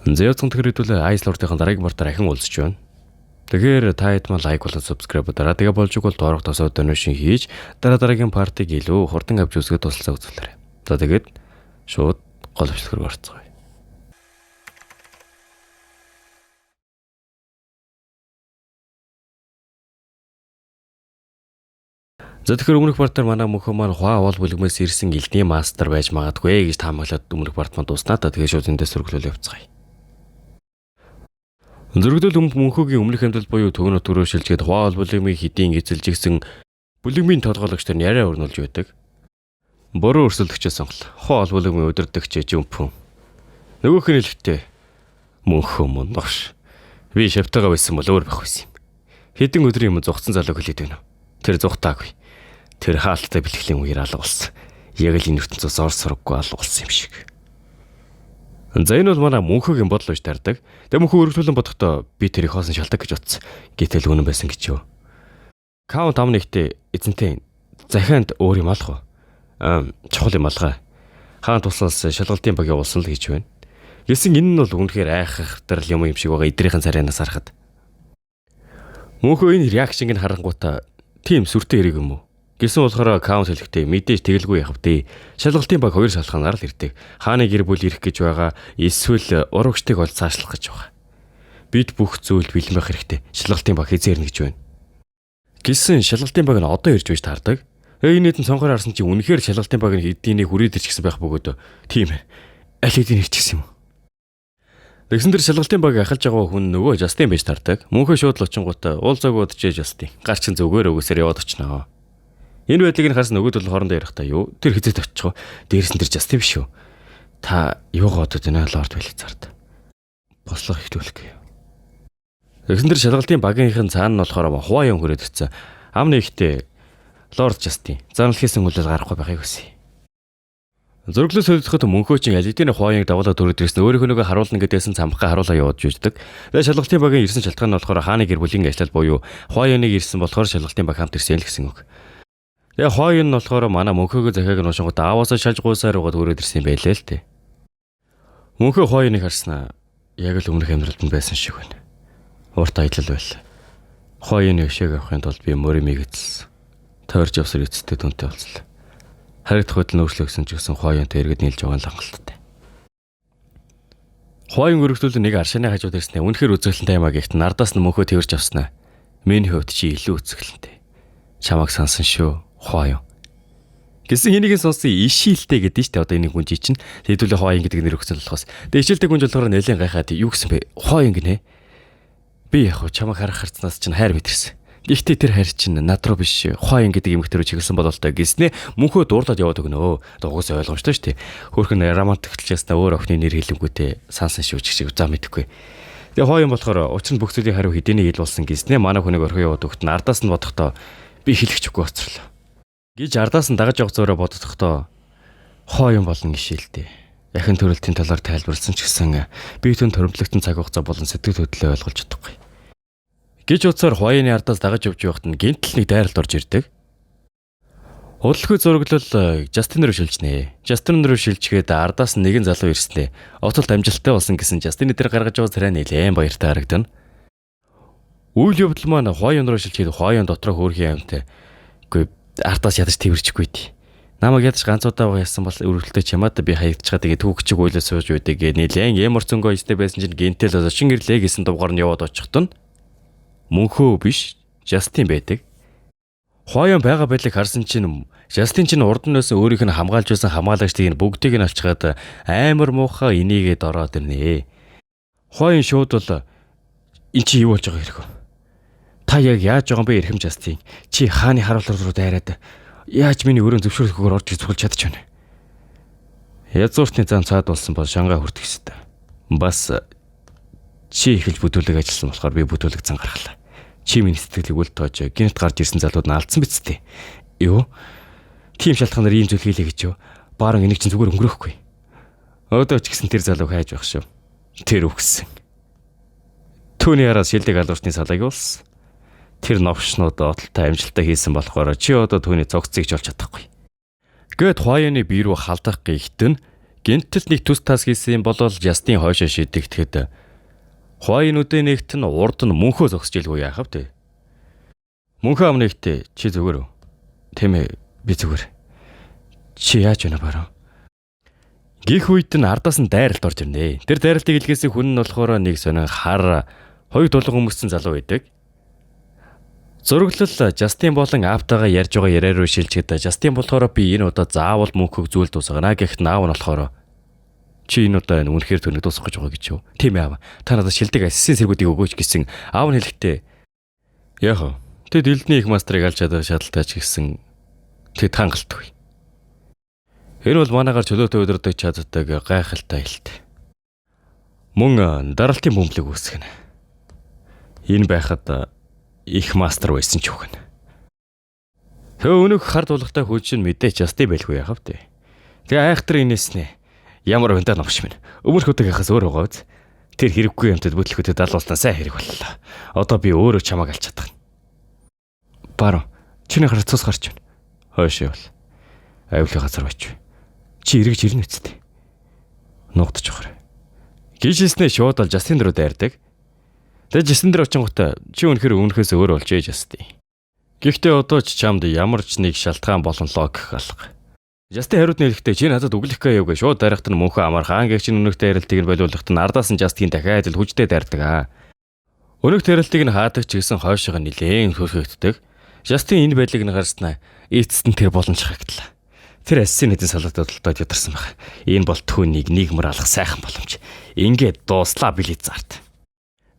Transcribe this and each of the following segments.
Зэвцэн тэгэхээр Ice Lord-ийн дараагийн мартаар ахин уулзч байна. Тэгэхээр та хэд маань лайк болон subscribe дараа тэгээ болж игэл доорх тосоо donation хийж дараагийн партиг илүү хурдан авч үзэхэд тусалцаа үзүүлээрэй. За тэгээд шууд гол хвшлэх рүү орцгоё. За тэгэхээр өмнөх партаар манай мөнхөө маань хаа уул бүлгмээс ирсэн элдний мастер байж магадгүй гэж таамаглаад өмнөх парт маань дуснаа та тэгээд шууд эндээс сөргөлөөл явцгаая. Зөргөлөл мөнхөгийн өмнөх амьдрал буюу төгнө төрөө шилжгээд хаа уул бүлгмийн хэдийн эзэлжигсэн бүлгмийн толгойлогч нар яриа өрнүүлж байдаг. Бороо өрсөлдөгчөөс сонголоо. Хаа уул бүлгмийн өдөрдөгч жимпүн. Нөгөөх нь хэлэхдээ мөнхөө мөн багш. Би шавтайгаа байсан бол өөр байх байсан юм. Хэдэн өдрийн өмнө зугцсан залуу хэлээд байна. Тэр зугтаагүй. Тэр хаалттай бэлтгэлийн үеэр алга болсон. Яг л энэ ертөнцөөс ор сургаггүй алга болсон юм шиг. За энэ бол манай мөнхөгийн бодол гэж тардаг. Тэг мөнхөө өргөжлөн бодохдоо би тэрийг хоосон шалтак гэж утсан. Гэтэл үнэн байсан гэж юу. Каунт амнэгтээ эзэнтэй захианд өөр юм алах уу? Чухал юм алгаа. Хаан туслаас шалгалтын баг явуулсан л гэж байна. Гэсэн энэ нь бол үнэхээр айхахтар юм шиг байгаа эдрийнхэн царайнаас харахад. Мөнхөө энэ реакшныг харангуйтаа тийм сүртэй хэрэг юм уу? Гэсэн болохоор аккаунт хэлэхдээ мэдээж тэгэлгүй явах дээ. Шалгалтын баг хоёр шалханаар л ирдэг. Хааны гэр бүл ирэх гэж байгаа, эсвэл урагчдыг ол цаашлах гэж байгаа. Бид бүх зүйл бэлэн байх хэрэгтэй. Шалгалтын баг хизээрнэ гэж байна. Гэсэн шалгалтын баг нь одоо ирж байж таардаг. Энэ хэдэн цонхоор харсан чинь үнэхээр шалгалтын баг нь хэдийнийг хүрээд ирчихсэн байх бөгөөд тийм ээ. Аль хэдийн ирчихсэн юм. Тэгсэн тэр шалгалтын баг ахалж байгаа хүн нөгөө Жастин байж таардаг. Мөнхөө шууд л очингуудаа уулзаагүй удажээ Жастин. Гарчин зүгээр өгөөсөр яваад очноо. Энэ байдлыг нь харсан нөгөө төл хоорондоо ярихдаа юу? Тэр хизээд очих. Дээрс нь тэр Жастин биш үү? Та юугаа бодод байна Лорд Велицард? Бослох ихтүүлэхгүй. Тэгсэн тэр шалгалтын багийнхын цаана нь болохоор Хуваян хүрээд ирсэн. Амны ихтэй Лорд Жастин заналхийсэн хүлээл гарахгүй байхыг хүсье. Зөрглөө солилцоход мөнхөө чинь аль хэдийн Хуваяг дагуулаад төрөд ирсэн өөрийнхөө нөгөө харуулна гэдээсэн цамхаа харуулаа явуулж үздэг. Тэгээ шалгалтын багийн ирсэн шалтгаан нь болохоор хааны гэр бүлийн ажлал буюу Хуваяг ирсэн болохоор шалгалтын баг хамт ирсэн л гэсэн үг. Тэгээ Хуваяг нь болохоор манай мөнхөөгийн захиаг нь уншингууд ааваасаа шалж гуйсаар угаад өрөөд ирсэн юм байлээ л дээ. Мөнхөө Хуваяг харснаа яг л өмнөх амьдралд нь байсан шиг байна. Урт аялал байл. Хуваягийн өшөөг авахын тулд би мөрөмийг эзэлсэн. Тойрч явсаар эцэстээ дүнтэй болцлоо. Харагдах хөдөл нөөцлөгсөн ч гэсэн Хуваянтай эргэд нийлж байгаа л хангалттай. Хуваян өргөжлөл нэг аршааны хажууд ирснээр үнэхээр үзэсгэлэнтэй юм а гэхдээ нардаас нь мөнхөө тэрж авснаа. Миний хувьд чи илүү үзэсгэлэнтэй. Чамайг сансан шүү, Хуваян. Гэсэн хинийгийн сонсон ишилтэй гэдэг нь шүү дээ одоо энэ хүн чинь. Хэдүүлээ Хуваян гэдэг нэр өгсөн болохоос. Тэгээ ишилтэй хүн болохоор нэлээд гайхаад юу гэсэн бэ? Хуваян гинэ. Би яг чамайг харах харцнаас чинь хайр мэдэрсэн. Гэхдээ тэр хайр чинь над руу биш Хуваян гэдэг эмэгтэй рүү чиглэсэн бололтой гэснээ мөнхөө дуурлаад яваад өгнө. Дугуйс ойлгомжтой шүү дээ. Хөөхөн романтик хэлчээсээ өөр охины нэр хэлэнгүүтээ сансан шүү чиг заа мэдэхгүй. Тэгээ Хуваян болохоор учир нь бүх зүйлийн хариу хэдийнэ ил болсон гэснээ манай хүнийг орхио яваад өгт нь ардаас нь бодохдоо би хэлэхчгүй оцрорлоо. Гэж ардаас нь дагаж явах зөөрөө бодохдоо Хуваян болно гişээлтэй. Яхин төрөлтийн талаар тайлбарласан ч гэсэн би түн тормлогтсон цаг хугацаа болон сэтгэл хөдлөлөө ойлгож чадахгүй. Гэж утсаар Хуваяны ардаас дагаж явж явахт нь гинтл нэг дайралт орж ирдэг. Удалгүй зураглал Жастин руу шилжнэ. Жастин руу шилжгээд ардаас нь нэгэн залуу ирснэ. Отолт амжилттай болсон гэсэн Жастин дээр гаргаж байгаа царай нэлээд баяртай харагдана. Үйл явдал маань Хуваян руу шилжгээд Хуваян дотроо хөөрхийн амтай. Үгүй ардаас ядаж тэрвэрчгүй дээ. Намайг ядаж ганцудаа байсан бол өргөлтөй чамаад би хаягдчихаа тэгээд түүхчиг уйлаа сууж үйдэг гэ нэлээд ямар цөнгөө өстэй байсан чинь гинтэл зочин ирлээ гэсэн дугаар нь яваад очихтон. Мөнхөө биш, Жастин байдаг. Хуваян байгаа байдлыг харсан чинь Жастин чинь урд нь өөрийнх нь хамгаалж байсан хамгаалагчдыг бүгдийг нь алчгаад амар муухай энийгээд ороод ирнэ. Хуваян шууд бол эн чи юу болж байгаа хэрэг вэ? Та яг яаж байгаа юм бэ эрхэм Жастин? Чи хааны харуулгаар руу дайраад яаж миний өрөө зөвшөөрөхөөр орж зүгэл чадчих вэ? Язууртны зам цаад болсон бол шангаа хүртэх ёстой. Бас чи эхэлж бүтүүлэг ажилласан болохоор би бүтүүлэг зан гаргалаа. Чи миний сэтгэлийг үл тоож гинт гарч ирсэн залууд нь алдсан биз дээ. Юу? Тим шалтгаанаар ийм зүйл хийлээ гэж юу? Баарон энийг чинь зүгээр өнгөрөөхгүй. Одоо ч гэсэн тэр залууг хайж байх шүү. Тэр үгсэн. Түүний араас шилдэг алууртны салааг болсон. Тэр новшнууд отолтой амжилттай хийсэн болохоор чи одоо түүний цогцыг ч олж чадахгүй. Гэт Хуваяны бие рүү халдах гээхтэн Гинтэл нэг төс тас хийсэн бол Жастин хойшоо шидэгдэхэд Хуайнуудын нэгт нь урд нь мөнхөө зогсож илгүй яахав те. Мөнхөө амнэгт чи зүгээр үү? Тийм ээ, би зүгээр. Чи яаж байна бараа? Гих үед нь ардаас нь дайралт орж ирнэ. Тэр дайралтыг илгээсэн хүн нь болохоор нэг сонин хар хоёр дулан хүмүүссэн залуу байдаг. Зураглал Жастин болон Аавтайгаа ярьж байгаа яриа руу шилжихэд Жастин болохоор би энэ удаа заавал мөнхөг зүйл дуусгана гэхэд Аав нь болохоор чи энэ удаа үнэхээр түүнийг дуусгах гэж байгаа гэж юу? Тийм ээ Аав. Та надад шилдэг ассистент сэргүүдийг өгөөч гэсэн Аав нь хэлэхдээ яах вэ? Тэд элдний их мастрыг алж чадах шаардлагатай ч гэсэн тэд хангалтгүй. Энэ бол манайгаар чөлөөтэй удирдах чаддаг гайхалтай хэлт. Мөн даралтын бөмбөлөг үүсгэнэ. Энэ байхад их мастер байсан ч үгэн. Өнөөх хард уулгатай хүч нь мэдээч ястай байлгүй яхав те. Тэгээ айхтар инээснэ. Ямар өндөр номш минь. Өмнөх өдөг яхаас өөр байгаа үз. Тэр хэрэггүй юмтад бүтлэхүүдэд алуулсан сайн хэрэг боллоо. Одоо би өөрөө чамааг алж чадах. Баро. Чиний гараа цус гарч байна. Хойш явал. Авилга газар байж. Чи эргэж ирнэ үсттэй. Нугдаж явахаар. Гişээснээ шууд бол Жастин руу дайрдаг. Тэгээ Жастин дээр очингуудаа чи үнэхээр өмнөхөөс өөр болж ээж Жастин. Гэхдээ одоо ч чамд ямар ч нэг шалтгаан болон логик алга. Жастин хариуд нэлэхдээ чи надад үглэх гээ гэж шууд дайрахт нь мөнхөө амархан гэх чинь өнөх дайралтыг нь болиулахт нь ардаас нь Жастин дахиад л хүчтэй дайрдаг аа. Өнөх дайралтыг нь хаадаг ч гэсэн хойшоо нилээн хөрхөгддөг. Жастин энэ байдлыг нь гарснаа эцэст нь тэр боломж харагдлаа. Тэр ассийн хэдэн салаатад толдоод ядарсан баг. Энэ бол түүнийг нийгмэр алах сайхан боломж. Ингээд дууслаа билет зарт.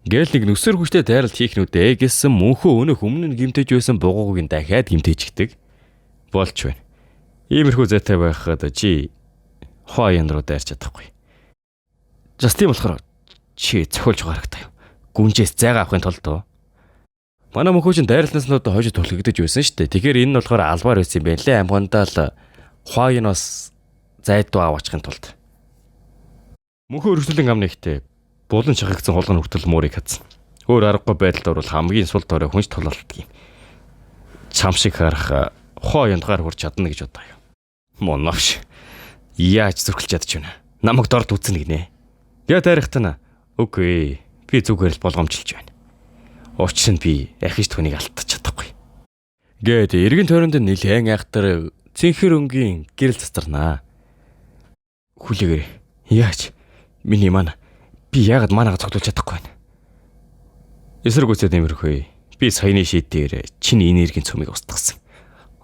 Гээл нэг нүсэр хүчтэй дайралт хийх нүдэ гэсэн мөнхөө өнөх өмнө нь гимтэж байсан бугууг нь дахиад гимтэждэг. Болж байна. Иймэрхүү зайтай байхад чи Хуайн руу дайрч чадахгүй. Жастин болохоор чи цохиулж байгаа хэрэгтэй. Гүнжээс зайгаа авахын тулд манай мөнхөө чин дайралтнаас нь одоо хойш төлөгдөж байсан шүү дээ. Тэгэхээр энэ нь болохоор албаар байсан юм байна лээ. Амгандаа л Хуайнаас зайдуу аваачихын тулд. Мөнхөө өргөжлөн ам нэгтээ булан шахагдсан хулгын хүртэл муурыг хадсан. Өөр аргагүй байдалд орвол хамгийн сул дорой хүнч тулалддаг юм. Чам шиг харах Хуайнд гар хурж чадна гэж бодоо юу. Моновш. Яаж зүрхэлж чадж байна? Намайг дорд үзнэ гинэ. Яа дайрахтана. Үгүй. Би зүгээр л болгоомжилж байна. Учир нь би ахиж түүнийг алдчих чадахгүй. Гээд эргэн тойронд нэлээн айхтар цэнхэр өнгийн гэрэл цацарнаа. Хүлээгээр. Яаж? Миний мана. Би яагаад манаага цогтолж чадахгүй байна? Эсрэг үсэд нэмэрхөө. Би саяны шийдээр чиний энергийн цөмийг устгасан.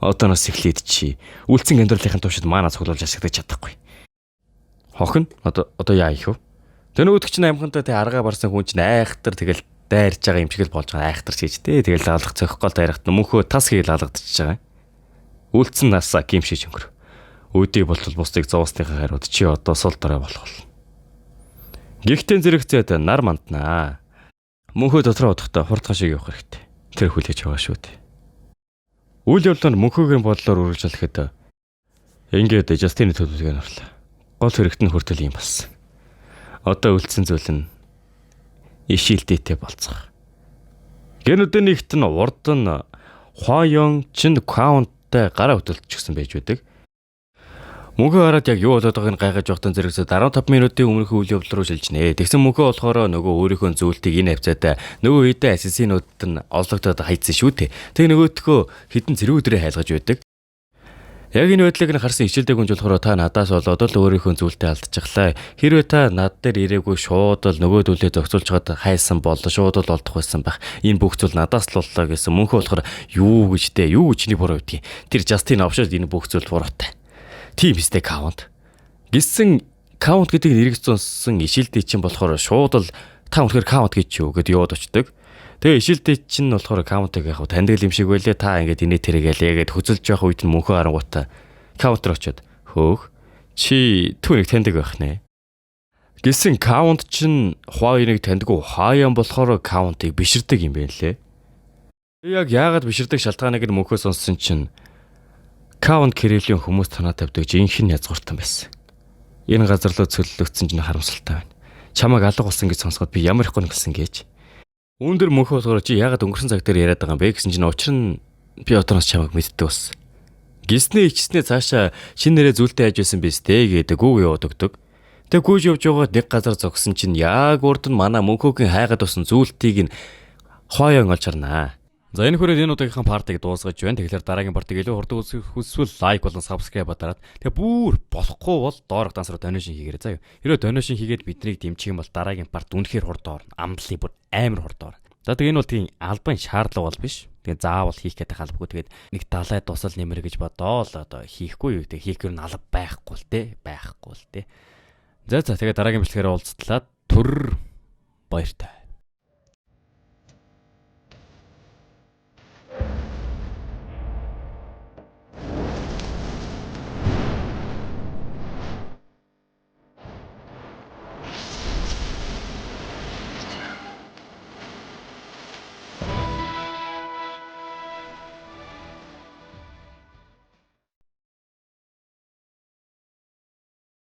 Одооноос эхлээд чи үлцэн амьдралынхын туршид мана цуглуулж ашиглаж чадахгүй. Хохин одоо яа их вэ? Тэнүүд чинь амхантай тэ аргаа барсан хүн чинь айхтар тэгэл дайрж байгаа юм шиг л болж байгаа айхтар чийж тэ тэгэл алах цохих гол дайрахт мөнхөө тас хийл алгадчихж байгаа. Үлдсэн насаа гимшиж өнгөр. Үүдийг болтол бусдыг зовоосныхаа хариуд чи одоо сул дорой болох бол. Гихтэн зэрэгцээд нар манднаа. Мөнхөө дотроо удахтаа хурдхан шиг явах хэрэгтэй. Тэр хүлээж байгаа шүү дээ. Үйл явдлаар мөнхөөгийн бодлоор үргэлжлэхэд ингээд Жастины төлөвлөгөө нь орлоо. Гол хэрэгт нь хүртэл юм болсон. Одоо үлдсэн зүйл нь ишилдээтэй болцох. Гэнүүдийн нэгт нь урд нь Хуайон чин каунттай гараа хөтөлчихсөн байж байдаг. Мөнхөө хараад яг юу болоод байгааг нь гайхаж явахтан зэрэгсээ 15 минутын өмнөх үйл явдал руу шилжнэ. Тэгсэн мөнхөө болохоор нөгөө өөрийнхөө зөвлөлтийг энэ хавцаатай нөгөө хэдэн ассасинууд нь олзогдоод хайцсан шүү дээ. Тэг нөгөөдхөө хэдэн зэрэг өдрөө хайлгаж байдаг. Яг энэ байдлыг нь харсан ичилдэг хүнж болохоор та надаас болоод л өөрийнхөө зөвлөлтөө алдчихлаа. Хэрвээ та над дээр ирээгүй шууд л нөгөө дүлээ зохицуулж чад хайсан бол шууд л олдох байсан байх. Энэ бүх зүйл надаас л боллоо гэсэн мөнхөө болохоор юу гэж дээ юу чиний буруу байдгийг. Тэр Жастин авшаад энэ бүх зүйл буруутай. Тим хэстэй каунт. Гисэн каунт гэдэг нэрийг зонсон ишилдээ чинь болохоор шууд л та өнөхөр каунт гэж юу гэд яваад очдөг. Тэгээ ишилдээ чинь болохоор каунтыг яг таньдаг юм шиг байлээ. Та ингээд инээ тэргээл ягээд хөзөлж явах үед нь мөнхөө харангуйта каунтер очоод хөөх чи түүнийг таньдаг байх нэ. Гисэн каунт чинь Хуайныг таньдгүй Хуайан болохоор каунтыг биширдэг юм байна лээ. Яг яагаад биширдэг шалтгааныг нь мөнхөө сонссон чинь каунт кэрээлийн хүмүүс танаа тавьдаг жинхэнэ язгууртан байсан. Энэ газар руу цөллөгдсөн чинь харамсалтай байна. Чамайг алга болсон гэж сонсоход би ямар их гонглсон гэж. Үүндэр мөнхөө болохоор чи яагаад өнгөрсөн цаг дээр яриад байгаа юм бэ гэсэн чинь учир нь би одооноос чамайг мэддэг болсон. Гиснээ ичснээ цаашаа шин нэрээ зүйлтэй хайж байсан биз дээ гэдэг үг яваад өгдөг. Тэг гүйж явж байгаад нэг газар зогсон чинь яг урд нь манай мөнхөгийн хайгаад болсон зүйлтийг нь хооён олж харнаа. За энэ хүрээд энэ удаагийнхаа партиг дуусгаж байна. Тэгэхээр дараагийн партиг илүү хурдан үзэх хүсвэл лайк болон сабскрайб дараад. Тэгээ бүр болохгүй бол доорх дансруу донешн хийгээрэй заа юу. Хэрэв донешн хийгээд биднийг дэмжих юм бол дараагийн парт үнэхээр хурдан орно. Амлын бүр амар хурдан орно. За тэгээ энэ бол тийм албан шаардлага бол биш. Тэгээ заавал хийх гэдэг халбгүй. Тэгээд нэг далай тусал нэмэр гэж бодоо л одоо хийхгүй юу. Тэгээ хийхээр нь алба байхгүй л те. Байхгүй л те. За тэгээ дараагийн бичлэгээр уулзтлаа. Түр баяртай.